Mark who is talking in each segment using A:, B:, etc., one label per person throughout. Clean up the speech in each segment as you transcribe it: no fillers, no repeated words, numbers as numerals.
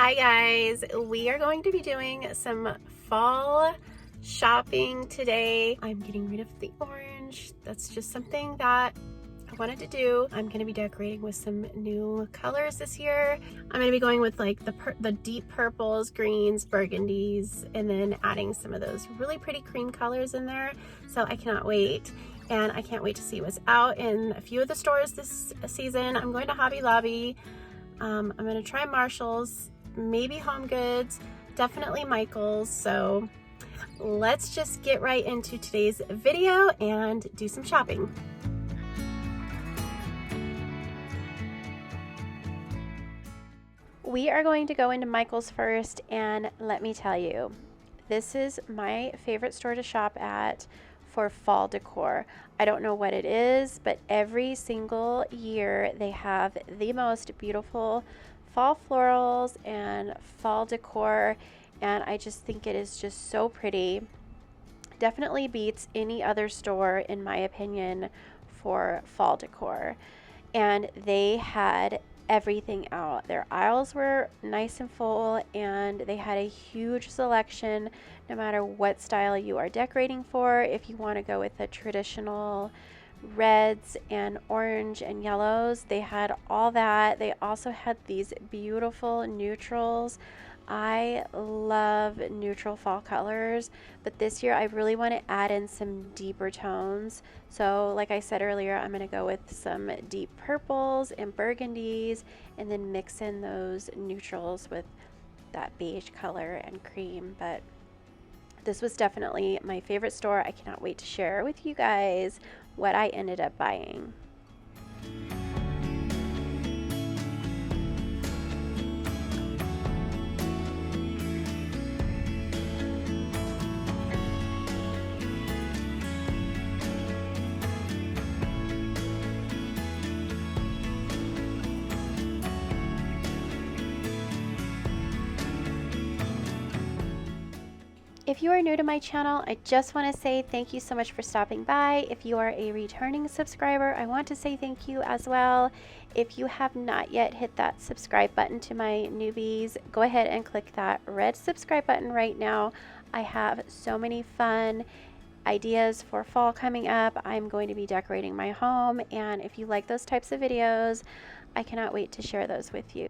A: Hi guys, we are going to be doing some fall shopping today. I'm getting rid of the orange. That's just something that I wanted to do. I'm going to be decorating with some new colors this year. I'm going to be going with like the deep purples, greens, burgundies, and then adding some of those really pretty cream colors in there. So I cannot wait. And I can't wait to see what's out in a few of the stores this season. I'm going to Hobby Lobby. I'm going to try Marshall's, maybe Home Goods, definitely Michael's. So let's just get right into today's video and do some shopping. We are going to go into Michael's first, and let me tell you, this is my favorite store to shop at for fall decor. I don't know what it is, but every single year they have the most beautiful fall florals and fall decor, and I just think it is just so pretty. Definitely beats any other store in my opinion for fall decor. And they had everything out. Their aisles were nice and full, and they had a huge selection no matter what style you are decorating for. If you want to go with the traditional reds and orange and yellows, they had all that. They also had these beautiful neutrals. I love neutral fall colors, but this year I really want to add in some deeper tones. So like I said earlier, I'm going to go with some deep purples and burgundies, and then mix in those neutrals with that beige color and cream. But this was definitely my favorite store. I cannot wait to share with you guys what I ended up buying. If you are new to my channel, I just want to say thank you so much for stopping by. If you are a returning subscriber, I want to say thank you as well. If you have not yet hit that subscribe button to my newbies, go ahead and click that red subscribe button right now. I have so many fun ideas for fall coming up. I'm going to be decorating my home, and if you like those types of videos, I cannot wait to share those with you.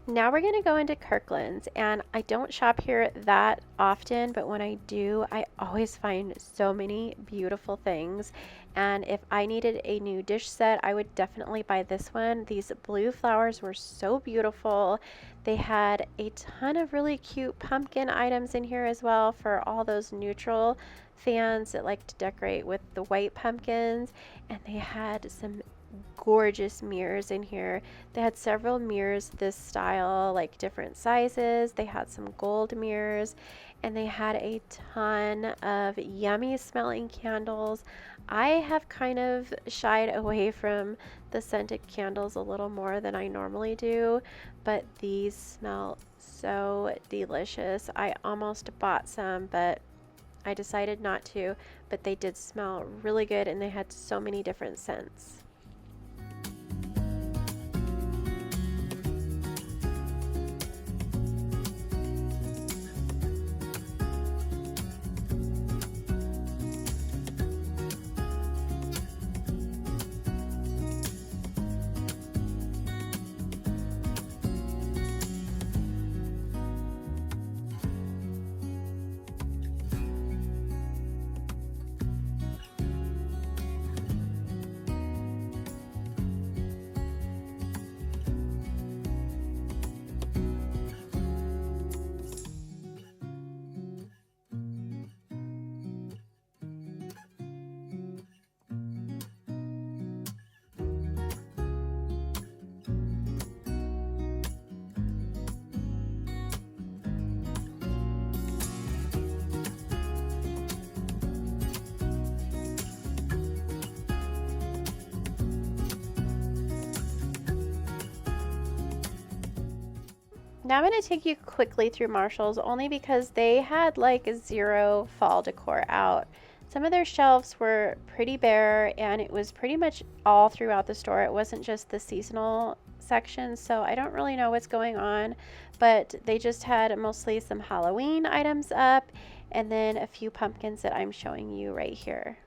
A: Now we're going to go into Kirkland's, and I don't shop here that often, but when I do, I always find so many beautiful things. And if I needed a new dish set, I would definitely buy this one. These blue flowers were so beautiful. They had a ton of really cute pumpkin items in here as well for all those neutral fans that like to decorate with the white pumpkins. And they had some gorgeous mirrors in here. They had several mirrors this style, like different sizes. They had some gold mirrors, and they had a ton of yummy smelling candles. I have kind of shied away from the scented candles a little more than I normally do, but these smell so delicious. I almost bought some, but I decided not to, but they did smell really good and they had so many different scents. Now I'm going to take you quickly through Marshall's only because they had like 0 fall decor out. Some of their shelves were pretty bare and it was pretty much all throughout the store. It wasn't just the seasonal section, so I don't really know what's going on, but they just had mostly some Halloween items up and then a few pumpkins that I'm showing you right here.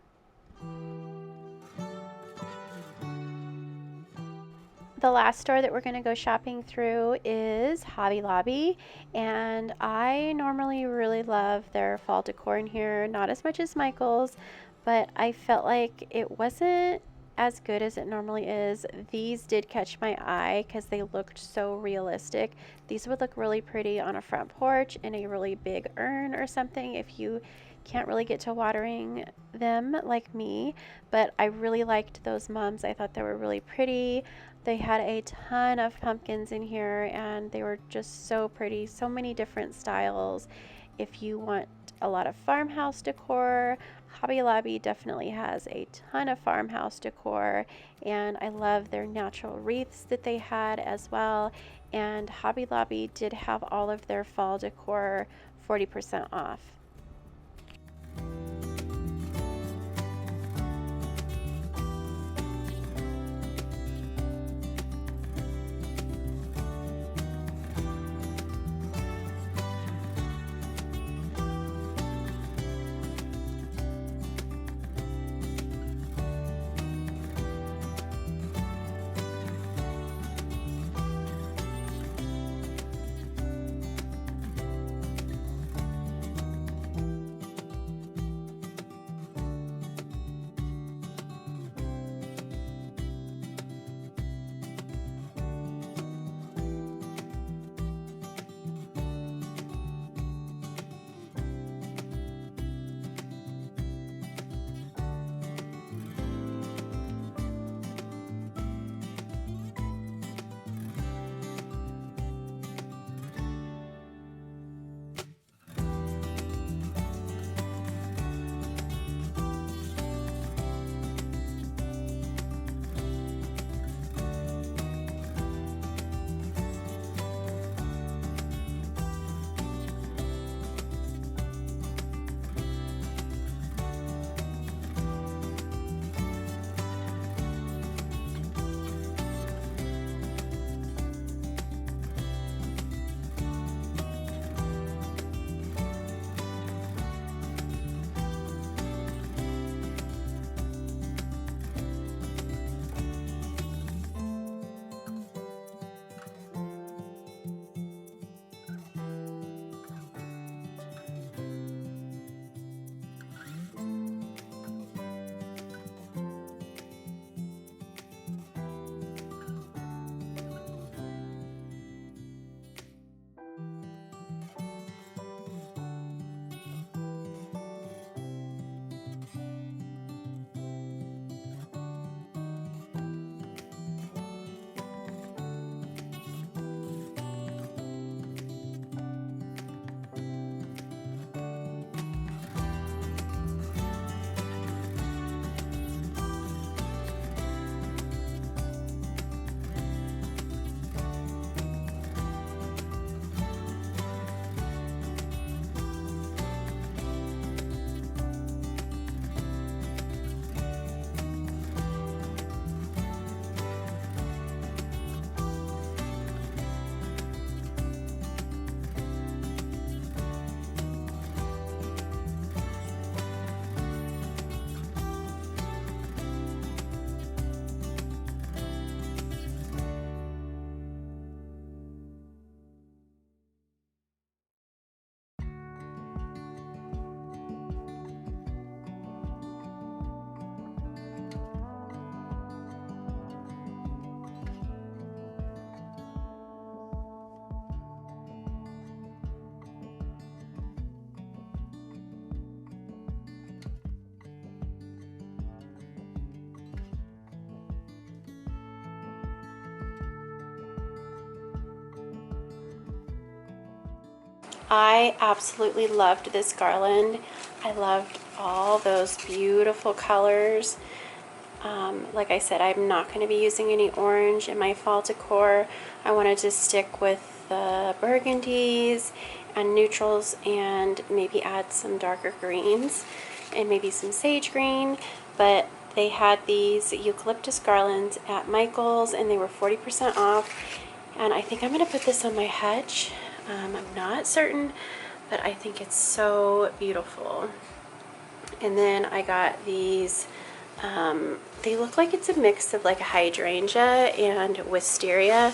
A: The last store that we're going to go shopping through is Hobby Lobby, and I normally really love their fall decor in here, not as much as Michael's, but I felt like it wasn't as good as it normally is. These did catch my eye because they looked so realistic. These would look really pretty on a front porch in a really big urn or something if you can't really get to watering them like me, but I really liked those mums. I thought they were really pretty. They had a ton of pumpkins in here and they were just so pretty, so many different styles. If you want a lot of farmhouse decor, Hobby Lobby definitely has a ton of farmhouse decor, and I love their natural wreaths that they had as well. And Hobby Lobby did have all of their fall decor 40% off. I absolutely loved this garland. I loved all those beautiful colors. Like I said, I'm not going to be using any orange in my fall decor. I wanted to stick with the burgundies and neutrals and maybe add some darker greens and maybe some sage green. But they had these eucalyptus garlands at Michael's and they were 40% off. And I think I'm going to put this on my hedge. I'm not certain, but I think it's so beautiful. And then I got these, they look like it's a mix of like a hydrangea and wisteria,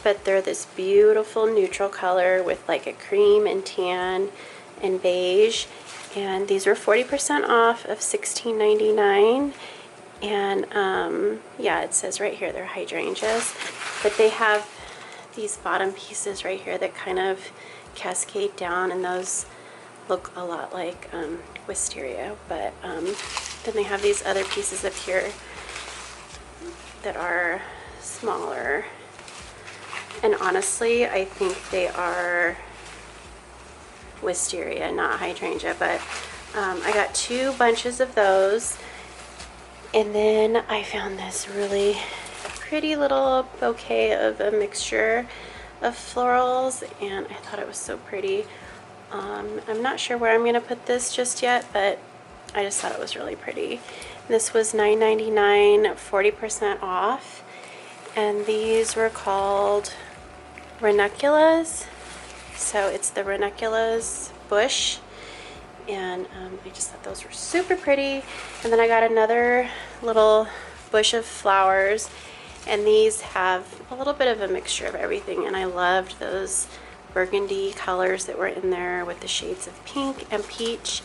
A: but they're this beautiful neutral color with like a cream and tan and beige. And these were 40% off of $16.99. And yeah, it says right here they're hydrangeas, but they have these bottom pieces right here that kind of cascade down, and those look a lot like wisteria. But then they have these other pieces up here that are smaller, and honestly I think they are wisteria, not hydrangea. But I got 2 bunches of those, and then I found this really pretty little bouquet of a mixture of florals, and I thought it was so pretty. I'm not sure where I'm going to put this just yet, but I just thought it was really pretty. This was $9.99, 40% off, and these were called ranunculus. So it's the ranunculus bush, and I just thought those were super pretty. And then I got another little bush of flowers, and these have a little bit of a mixture of everything, and I loved those burgundy colors that were in there with the shades of pink and peach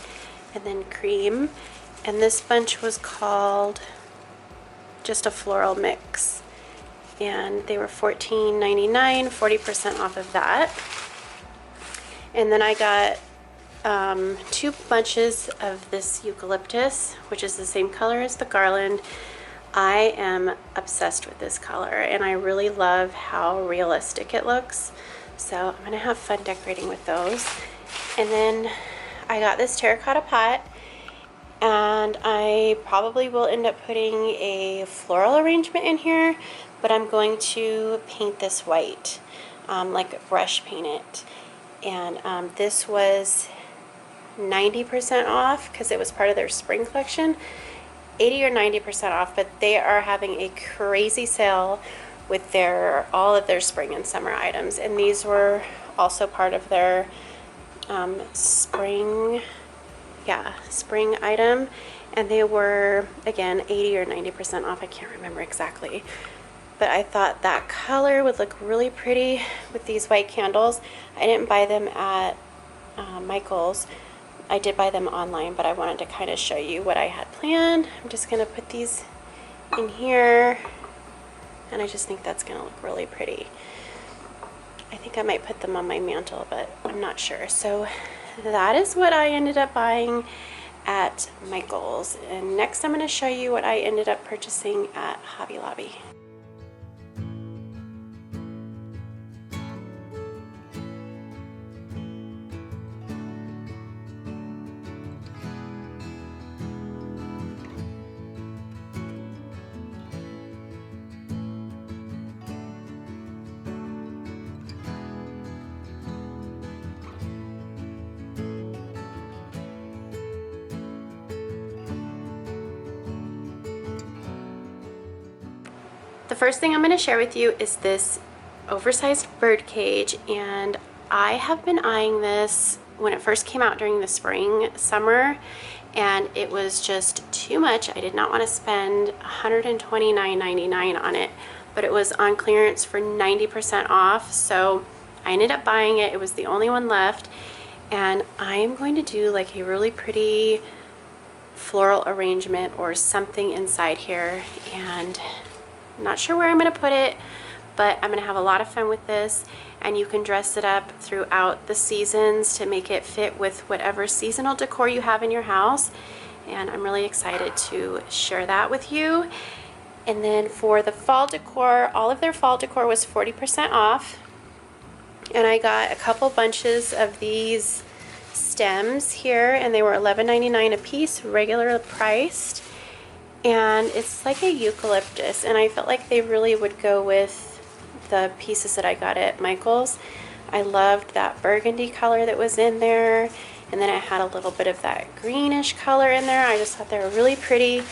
A: and then cream. And this bunch was called just a floral mix, and they were $14.99, 40% off of that. And then I got 2 bunches of this eucalyptus, which is the same color as the garland. I am obsessed with this color, and I really love how realistic it looks. So I'm gonna have fun decorating with those. And then I got this terracotta pot, and I probably will end up putting a floral arrangement in here, but I'm going to paint this white, like brush paint it. And this was 90% off because it was part of their spring collection. 80 or 90% off, but they are having a crazy sale with all of their spring and summer items, and these were also part of their spring item, and they were again 80 or 90% off. I can't remember exactly, but I thought that color would look really pretty with these white candles. I didn't buy them at Michael's. I did buy them online, but I wanted to kind of show you what I had planned. I'm just going to put these in here, and I just think that's going to look really pretty. I think I might put them on my mantle, but I'm not sure. So that is what I ended up buying at Michael's. And next I'm going to show you what I ended up purchasing at Hobby Lobby. The first thing I'm going to share with you is this oversized bird cage, and I have been eyeing this when it first came out during the spring, summer, and it was just too much. I did not want to spend $129.99 on it, but it was on clearance for 90% off, so I ended up buying it. It was the only one left, and I am going to do like a really pretty floral arrangement or something inside here, and I'm not sure where I'm going to put it, but I'm going to have a lot of fun with this, and you can dress it up throughout the seasons to make it fit with whatever seasonal decor you have in your house, and I'm really excited to share that with you. And then for the fall decor, all of their fall decor was 40% off, And I got a couple bunches of these stems here, and they were $11.99 a piece, regular priced. And it's like a eucalyptus, and I felt like they really would go with the pieces that I got at Michael's. I loved that burgundy color that was in there, and then it had a little bit of that greenish color in there. I just thought they were really pretty.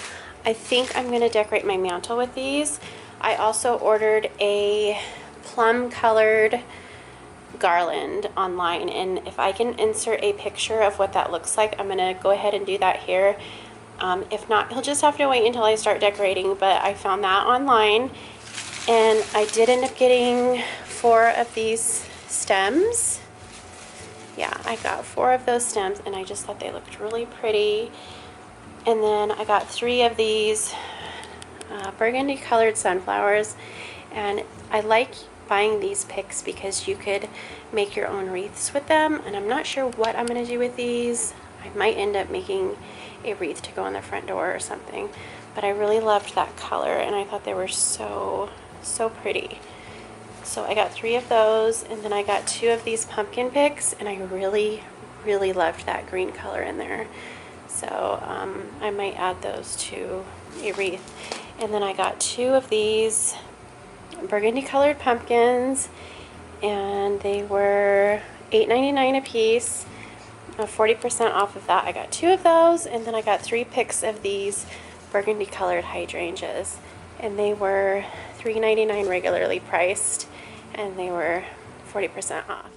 A: I think I'm going to decorate my mantle with these. I also ordered a plum colored garland online, and if I can insert a picture of what that looks like, I'm going to go ahead and do that here. If not, he'll just have to wait until I start decorating, but I found that online, and I did end up getting 4 of these stems. Yeah, I got 4 of those stems, and I just thought they looked really pretty. And then I got 3 of these burgundy colored sunflowers, and I like buying these picks because you could make your own wreaths with them, and I'm not sure what I'm going to do with these. I might end up making a wreath to go on the front door or something, but I really loved that color, and I thought they were so pretty. So I got 3 of those, and then I got 2 of these pumpkin picks, and I really loved that green color in there. So I might add those to a wreath. And then I got 2 of these burgundy colored pumpkins, and they were $8.99 a piece. 40% off of that. I got 2 of those, and then I got 3 picks of these burgundy colored hydrangeas, and they were $3.99 regularly priced, and they were 40% off.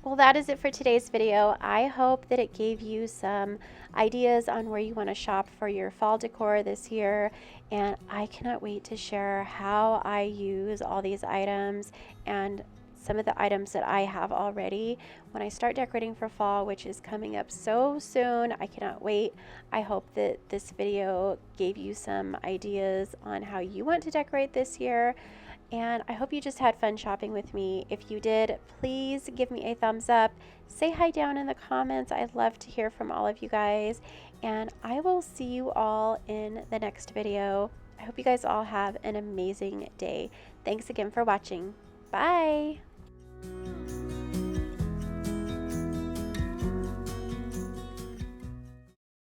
A: Well, that is it for today's video. I hope that it gave you some ideas on where you want to shop for your fall decor this year, and I cannot wait to share how I use all these items and some of the items that I have already when I start decorating for fall, which is coming up so soon. I cannot wait. I hope that this video gave you some ideas on how you want to decorate this year. And I hope you just had fun shopping with me. If you did, please give me a thumbs up. Say hi down in the comments. I'd love to hear from all of you guys. And I will see you all in the next video. I hope you guys all have an amazing day. Thanks again for watching. Bye.